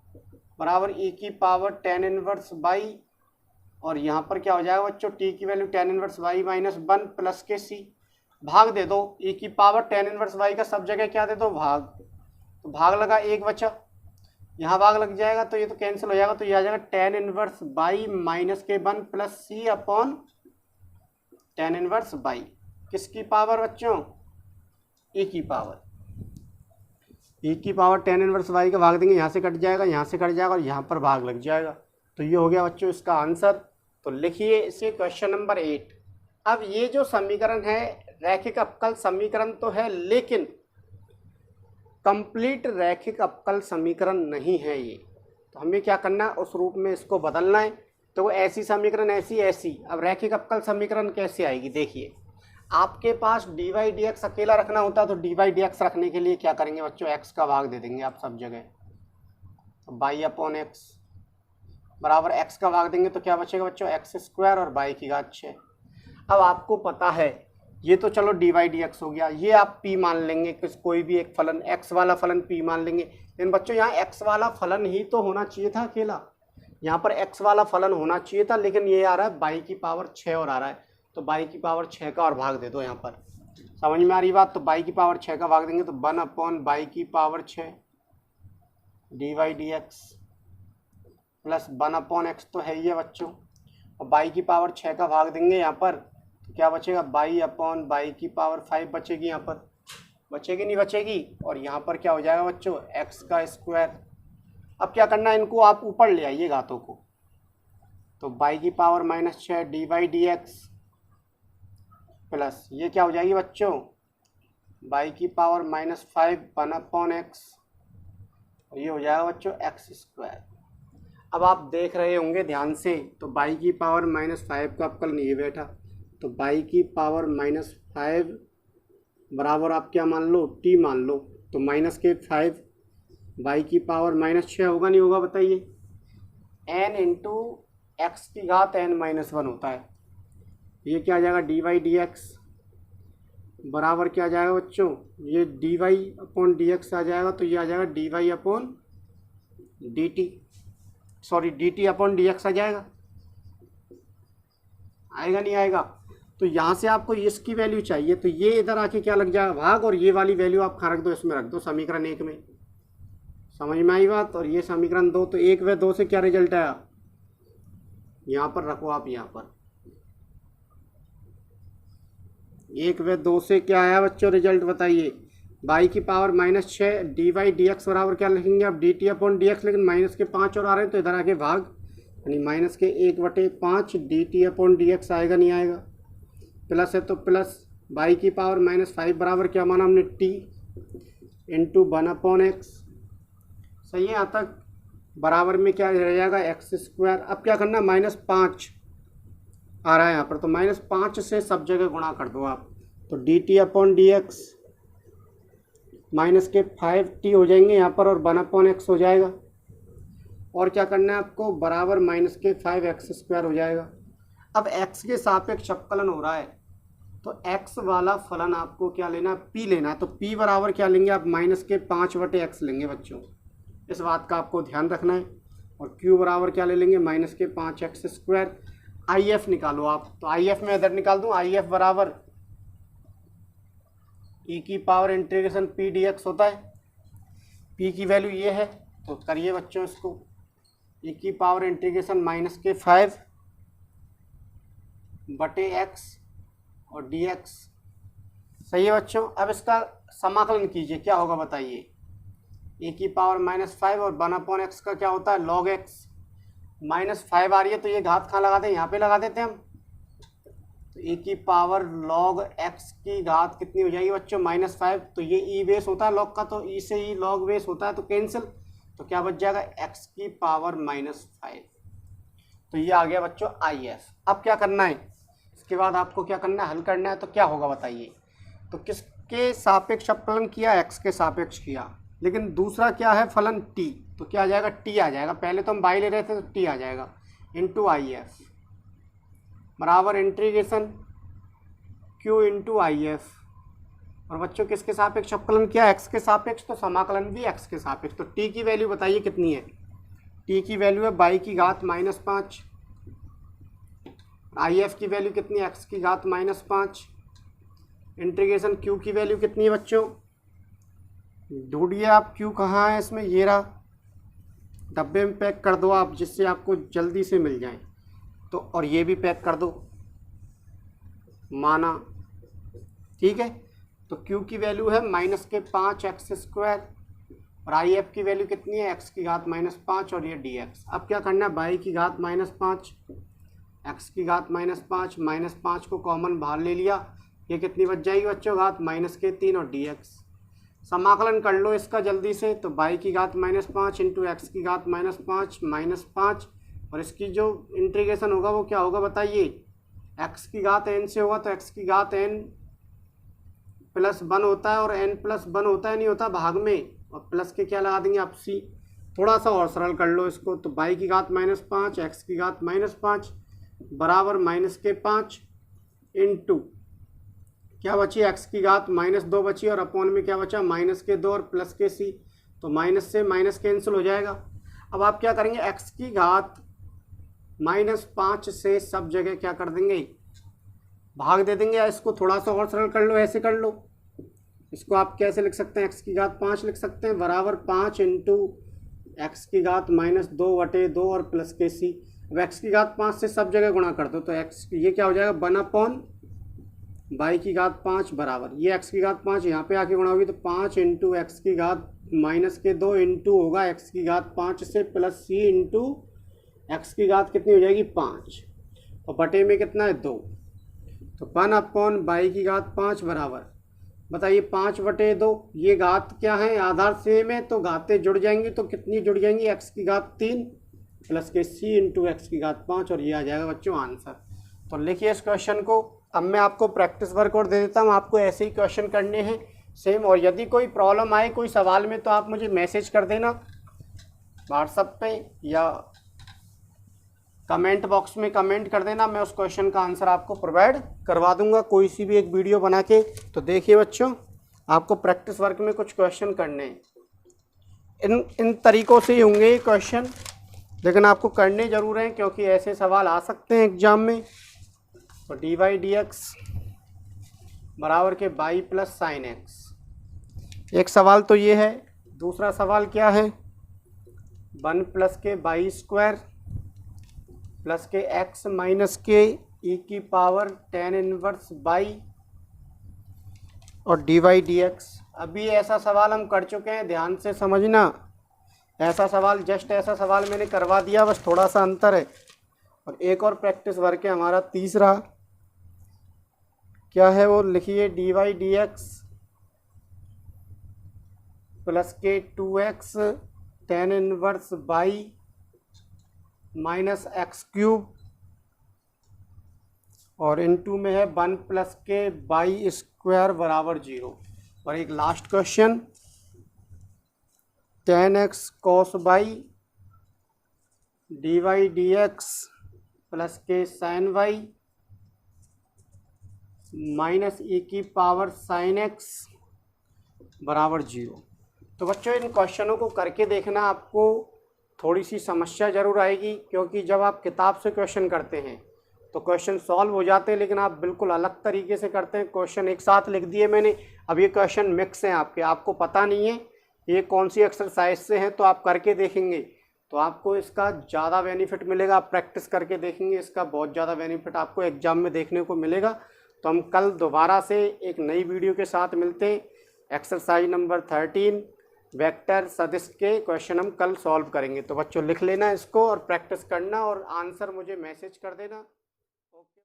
बराबर ई की पावर टेन इनवर्स बाई, और यहाँ पर क्या हो जाएगा बच्चों, t की value ten inverse by minus 1 plus के सी, भाग दे दो, ई की पावर टेन इनवर्स बाई का सब जगह क्या दे दो, भाग, तो भाग लगा, एक बचा, यहाँ भाग लग जाएगा, तो ये तो कैंसिल हो जाएगा, तो ये आ जाएगा टेन इनवर्स बाई माइनस के 1 plus c upon tan inverse by, किसकी पावर बच्चों, ई की पावर, ई की पावर टेन इनवर्स वाई का भाग देंगे, यहाँ से कट जाएगा, यहाँ से कट जाएगा, और यहाँ पर भाग लग जाएगा। तो ये हो गया बच्चों इसका आंसर। तो लिखिए इसे क्वेश्चन नंबर 8। अब ये जो समीकरण है रैखिक अवकल समीकरण तो है, लेकिन कंप्लीट रैखिक अवकल समीकरण नहीं है ये। तो हमें क्या करना है, उस रूप में इसको बदलना है। तो वो ऐसी समीकरण ऐसी, अब रैखिक अवकल समीकरण कैसे आएगी, देखिए आपके पास डी वाई डी एक्स अकेला रखना होता है, तो डी वाई डी एक्स रखने के लिए क्या करेंगे बच्चों, एक्स का भाग दे देंगे आप सब जगह, तो बाई अपॉन एक्स बराबर एक्स का भाग देंगे, तो क्या बचेगा बच्चों, एक्स स्क्वायर और बाई की घात 6। अब आपको पता है ये तो चलो डी वाई डी एक्स हो गया, ये आप पी मान लेंगे, कोई भी एक फलन एक्स वाला फलन पी मान लेंगे। लेकिन बच्चों यहाँ एक्स वाला फलन ही तो होना चाहिए था अकेला, यहाँ पर एक्स वाला फलन होना चाहिए था, लेकिन ये आ रहा है बाई की पावर 6 और आ रहा है, तो बाई की पावर 6 का और भाग दे दो। यहाँ पर समझ में आ रही बात, तो बाई की पावर 6 का भाग देंगे, तो 1 अपॉन बाई की power 6 d Y D x plus 1 upon x तो है ही है बच्चों, और बाई की पावर 6 का भाग देंगे यहाँ पर, तो क्या बचेगा, बाई अपॉन बाई की पावर 5 बचेगी, यहाँ पर बचेगी नहीं बचेगी, और यहाँ पर क्या हो जाएगा बच्चों, एक्स का स्क्वायर। अब क्या करना है, इनको आप ऊपर ले आइए घातों को, तो बाई की power -6 d Y D x plus ये क्या हो जाएगी बच्चों, बाई की पावर -5 1 अपॉन एक्स, और ये हो जाएगा बच्चों एक्स स्क्वायर। अब आप देख रहे होंगे ध्यान से, तो बाई की पावर -5 का अवकलन ये बैठा, तो बाई की पावर -5 बराबर आप क्या मान लो, टी मान लो, तो -5 वाई की पावर -6 होगा नहीं होगा बताइए। n इंटू एक्स की घात n-1 होता है। ये क्या आ जाएगा dy dx बराबर क्या आ जाएगा बच्चों, ये dy अपॉन dx आ जाएगा, तो ये आ जाएगा dy upon dt, sorry dt upon dx आ जाएगा। आएगा नहीं आएगा। तो यहाँ से आपको इसकी वैल्यू चाहिए, तो ये इधर आके क्या लग जाएगा भाग, और ये वाली वैल्यू आप खा रख दो, इसमें रख दो समीकरण 1 में। समझ में आई बात। और ये समीकरण 2, तो 1 व 2 से क्या रिजल्ट आया, यहाँ पर रखो आप, यहाँ पर 1 व 2 से क्या आया बच्चों रिजल्ट बताइए। वाई की पावर -6 dy dx बराबर क्या लिखेंगे आप, dt अपॉन dx, लेकिन माइनस के 5 और आ रहे हैं तो इधर आके भाग, यानी माइनस के 1/5 dt अपॉन dx आएगा नहीं आएगा। प्लस है तो प्लस, वाई की पावर -5 बराबर क्या माना हमने t इंटू 1/x। सही है यहाँ तक। बराबर में क्या रह जाएगा x²। अब क्या करना, -5 आ रहा है यहाँ पर, तो -5 से सब जगह गुणा कर दो आप, तो dt अपॉन dx माइनस के 5t हो जाएंगे यहाँ पर, और 1/x हो जाएगा। और क्या करना है आपको, बराबर माइनस के 5x² हो जाएगा। अब x के सापेक्ष अवकलन हो रहा है, तो x वाला फलन आपको क्या लेना है, p लेना है। तो p बराबर क्या लेंगे आप, माइनस के 5/x लेंगे बच्चों, इस बात का आपको ध्यान रखना है। और q बराबर क्या ले लेंगे, माइनस के 5x²। IF निकालो आप, तो IF में इधर निकाल दूँ, IF बराबर e की पावर इंटीग्रेशन p dx होता है। p की वैल्यू ये है, तो करिए बच्चों इसको, e की पावर इंटीग्रेशन -5/x और dx। सही है बच्चों। अब इसका समाकलन कीजिए, क्या होगा बताइए। e की पावर -5 और 1/x का क्या होता है log x, -5 आ रही है तो ये घात कहाँ लगाते हैं, यहाँ पे लगा देते हैं हम। तो e की पावर log x की घात कितनी हो जाएगी बच्चों, -5। तो ये e बेस होता है log का, तो e से e log बेस होता है, तो कैंसिल, तो क्या बच जाएगा x की पावर -5। तो ये आ गया बच्चों IF। अब क्या करना है, इसके बाद आपको क्या करना है, हल करना है। तो क्या होगा बताइए। तो किसके सापेक्ष अवकलन किया, x के सापेक्ष किया, लेकिन दूसरा क्या है फलन t, तो क्या आ जाएगा t आ जाएगा। पहले तो हम y ले रहे थे, तो t आ जाएगा इंटू IF बराबर इंटीग्रेशन q इंटू IF। और बच्चों किसके सापेक्ष अवकलन किया, x के सापेक्ष, तो समाकलन भी x के सापेक्ष। तो t की वैल्यू बताइए कितनी है, t की वैल्यू है y की घात -5, IF की वैल्यू कितनी है, x की घात -5। इंटीग्रेशन q की वैल्यू कितनी है बच्चों, ढूंढिए आप q कहाँ है इसमें, ये रहा, डब्बे में पैक कर दो आप, जिससे आपको जल्दी से मिल जाए। तो और ये भी पैक कर दो, माना, ठीक है। तो q की वैल्यू है -5x² और IF की वैल्यू कितनी है, x की घात -5 और ये dx। अब क्या करना है, y की घात -5, x की घात -5, -5 को कॉमन बाहर ले लिया, ये कितनी बच जाएगी बच्चों, घात -3 और dx। समाकलन कर लो इसका जल्दी से, तो y की घात -5 इंटू एक्स की घात -5 और इसकी जो इंटीग्रेशन होगा वो क्या होगा बताइए, x की घात n से होगा, तो x की घात n + 1 होता है, और n + 1 होता है नहीं होता भाग में, और प्लस के क्या लगा देंगे आप c। थोड़ा सा और सरल कर लो इसको, तो y की घात -5 x की घात -5 बराबर -5 इंटू क्या बची, x की घात -2 बची, और अपॉन में क्या बचा, -2 और प्लस के c, तो माइनस से माइनस कैंसिल हो जाएगा। अब आप क्या करेंगे, x की घात -5 से सब जगह क्या कर देंगे, भाग दे देंगे, या इसको थोड़ा सा और सरल कर लो, ऐसे कर लो। इसको आप कैसे लिख सकते हैं, x की घात 5 लिख सकते हैं, बराबर 5 इंटू एक्स की घात -2/2 और प्लस के c। अब x की घात 5 से सब जगह गुणा कर दो, तो x ये क्या हो जाएगा, 1/y की घात 5 बराबर, ये x की घात 5 यहाँ पे आके गुणा होगी, तो 5 इंटू एक्स की घात -2 इंटू होगा x की घात 5 से प्लस c इंटू एक्स की घात कितनी हो जाएगी 5, और बटे में कितना है 2, तो 1/y की घात 5 बराबर, बताइए 5/2। ये घात क्या है, आधार सेम है, तो घातें जुड़ जाएंगी, तो कितनी जुड़ जाएंगी, x की घात 3 प्लस के c इंटू एक्स की घात 5, और ये आ जाएगा बच्चों आंसर। तो लिखिए इस क्वेश्चन को। अब मैं आपको प्रैक्टिस वर्क और दे देता हूँ, आपको ऐसे ही क्वेश्चन करने हैं सेम। और यदि कोई प्रॉब्लम आए कोई सवाल में तो आप मुझे मैसेज कर देना व्हाट्सएप पे या कमेंट बॉक्स में कमेंट कर देना, मैं उस क्वेश्चन का आंसर आपको प्रोवाइड करवा दूंगा कोई सी भी एक वीडियो बना के। तो देखिए बच्चों, आपको प्रैक्टिस वर्क में कुछ क्वेश्चन करने हैं, इन तरीक़ों से ही होंगे ये क्वेश्चन, लेकिन आपको करने ज़रूर हैं क्योंकि ऐसे सवाल आ सकते हैं एग्जाम में। तो डी वाई डी एक्स बराबर के बाई प्लस साइन एक्स, एक सवाल तो ये है। दूसरा सवाल क्या है, 1 प्लस के बाई स्क्वायर प्लस के एक्स माइनस के ई की पावर tan इनवर्स बाई और डी वाई डी एक्स। अभी ऐसा सवाल हम कर चुके हैं, ध्यान से समझना। ऐसा सवाल, जस्ट ऐसा सवाल मैंने करवा दिया, बस थोड़ा सा अंतर है। और एक और प्रैक्टिस वर्क है हमारा तीसरा, क्या है वो लिखिए, d Y D x plus के 2x tan इनवर्स बाई माइनस एक्स क्यूब और इनटू में है 1 प्लस के बाई स्क्वायर बराबर 0। और एक last question, tan x cos by d Y D x plus के साइन वाई माइनस ई की पावर साइन एक्स बराबर 0। तो बच्चों इन क्वेश्चनों को करके देखना, आपको थोड़ी सी समस्या ज़रूर आएगी, क्योंकि जब आप किताब से क्वेश्चन करते हैं तो क्वेश्चन सॉल्व हो जाते हैं, लेकिन आप बिल्कुल अलग तरीके से करते हैं। क्वेश्चन एक साथ लिख दिए मैंने, अब ये क्वेश्चन मिक्स हैं आपके, आपको पता नहीं है ये कौन सी एक्सरसाइज से हैं, तो आप करके देखेंगे तो आपको इसका ज़्यादा बेनिफिट मिलेगा। आप प्रैक्टिस करके देखेंगे, इसका बहुत ज़्यादा बेनिफिट आपको एग्जाम में देखने को मिलेगा। तो हम कल दोबारा से एक नई वीडियो के साथ मिलते हैं। एक्सरसाइज नंबर 13 वेक्टर सदिश के क्वेश्चन हम कल सॉल्व करेंगे। तो बच्चों लिख लेना इसको और प्रैक्टिस करना और आंसर मुझे मैसेज कर देना।